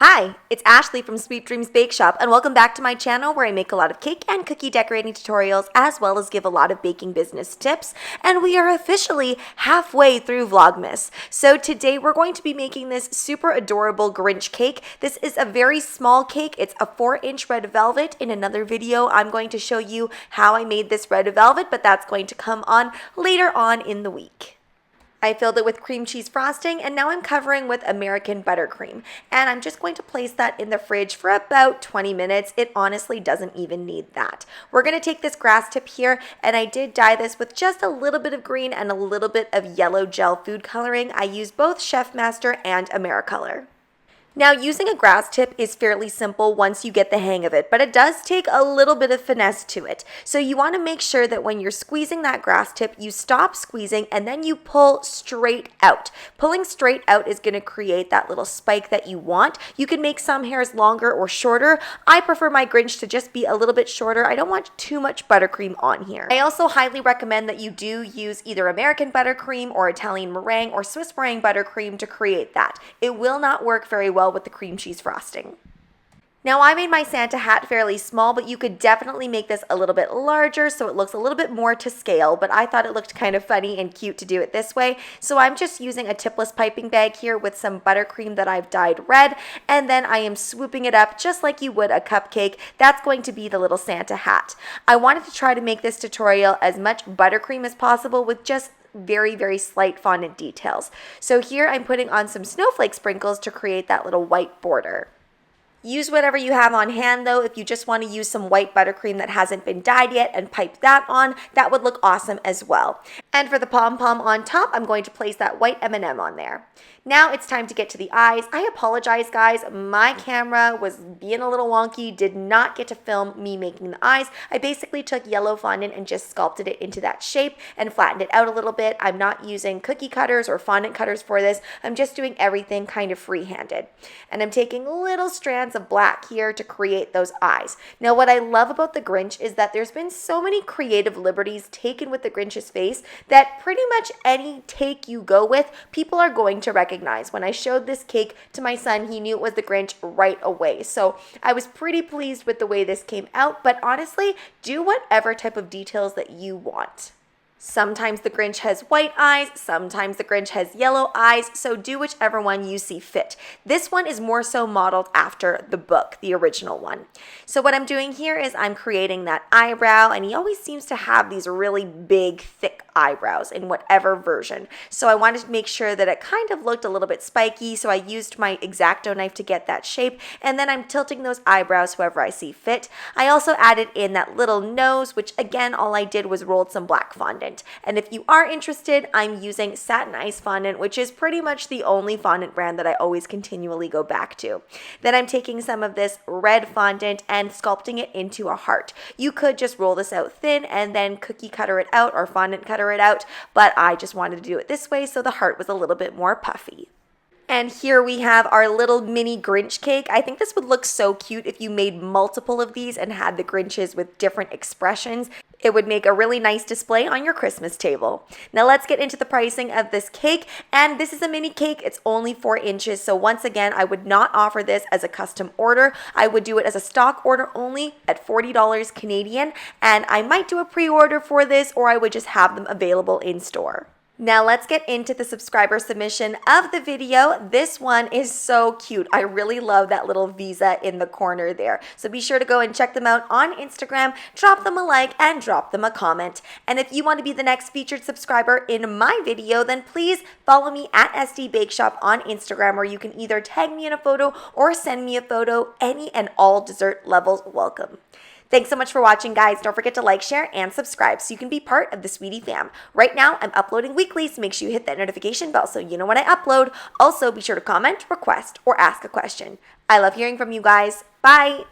Hi, it's Ashleigh from Sweet Dreams Bake Shop, and welcome back to my channel where I make a lot of cake and cookie decorating tutorials as well as give a lot of baking business tips. And we are officially halfway through Vlogmas. So today we're going to be making this super adorable Grinch cake. This is a very small cake. It's a 4-inch red velvet. In another video, I'm going to show you how I made this red velvet, but that's going to come on later on in the week. I filled it with cream cheese frosting, and now I'm covering with American buttercream. And I'm just going to place that in the fridge for about 20 minutes. It honestly doesn't even need that. We're going to take this grass tip here, and I did dye this with just a little bit of green and a little bit of yellow gel food coloring. I used both Chef Master and AmeriColor. Now, using a grass tip is fairly simple once you get the hang of it, but it does take a little bit of finesse to it. So you want to make sure that when you're squeezing that grass tip, you stop squeezing and then you pull straight out. Pulling straight out is going to create that little spike that you want. You can make some hairs longer or shorter. I prefer my Grinch to just be a little bit shorter. I don't want too much buttercream on here. I also highly recommend that you do use either American buttercream or Italian meringue or Swiss meringue buttercream to create that. It will not work very well with the cream cheese frosting. Now, I made my Santa hat fairly small, but you could definitely make this a little bit larger so it looks a little bit more to scale, but I thought it looked kind of funny and cute to do it this way. So I'm just using a tipless piping bag here with some buttercream that I've dyed red, and then I am swooping it up just like you would a cupcake. That's going to be the little Santa hat. I wanted to try to make this tutorial as much buttercream as possible with just very slight fondant details. So here I'm putting on some snowflake sprinkles to create that little white border. Use whatever you have on hand though. If you just want to use some white buttercream that hasn't been dyed yet and pipe that on, that would look awesome as well. And for the pom-pom on top, I'm going to place that white M&M on there. Now it's time to get to the eyes. I apologize, guys. My camera was being a little wonky, did not get to film me making the eyes. I basically took yellow fondant and just sculpted it into that shape and flattened it out a little bit. I'm not using cookie cutters or fondant cutters for this. I'm just doing everything kind of free-handed. And I'm taking little strands of black here to create those eyes. Now, what I love about the Grinch is that there's been so many creative liberties taken with the Grinch's face that pretty much any take you go with, people are going to recognize. When I showed this cake to my son, he knew it was the Grinch right away. So I was pretty pleased with the way this came out, but honestly, do whatever type of details that you want. Sometimes the Grinch has white eyes, sometimes the Grinch has yellow eyes, so do whichever one you see fit. This one is more so modeled after the book, the original one. So what I'm doing here is I'm creating that eyebrow, and he always seems to have these really big, thick eyebrows in whatever version. So I wanted to make sure that it kind of looked a little bit spiky, so I used my X-Acto knife to get that shape, and then I'm tilting those eyebrows however I see fit. I also added in that little nose, which again, all I did was rolled some black fondant. And if you are interested, I'm using Satin Ice fondant, which is pretty much the only fondant brand that I always continually go back to. Then I'm taking some of this red fondant and sculpting it into a heart. You could just roll this out thin and then cookie cutter it out or fondant cutter it out, but I just wanted to do it this way so the heart was a little bit more puffy. And here we have our little mini Grinch cake. I think this would look so cute if you made multiple of these and had the Grinches with different expressions. It would make a really nice display on your Christmas table. Now let's get into the pricing of this cake. And this is a mini cake. It's only 4 inches. So once again, I would not offer this as a custom order. I would do it as a stock order only at $40 Canadian. And I might do a pre-order for this, or I would just have them available in store. Now let's get into the subscriber submission of the video. This one is so cute. I really love that little visa in the corner there. So be sure to go and check them out on Instagram, drop them a like, and drop them a comment. And if you want to be the next featured subscriber in my video, then please follow me at SD Bake Shop on Instagram, where you can either tag me in a photo or send me a photo. Any and all dessert levels welcome. Thanks so much for watching, guys. Don't forget to like, share, and subscribe so you can be part of the Sweetie fam. Right now, I'm uploading weekly, so make sure you hit that notification bell so you know when I upload. Also, be sure to comment, request, or ask a question. I love hearing from you guys. Bye!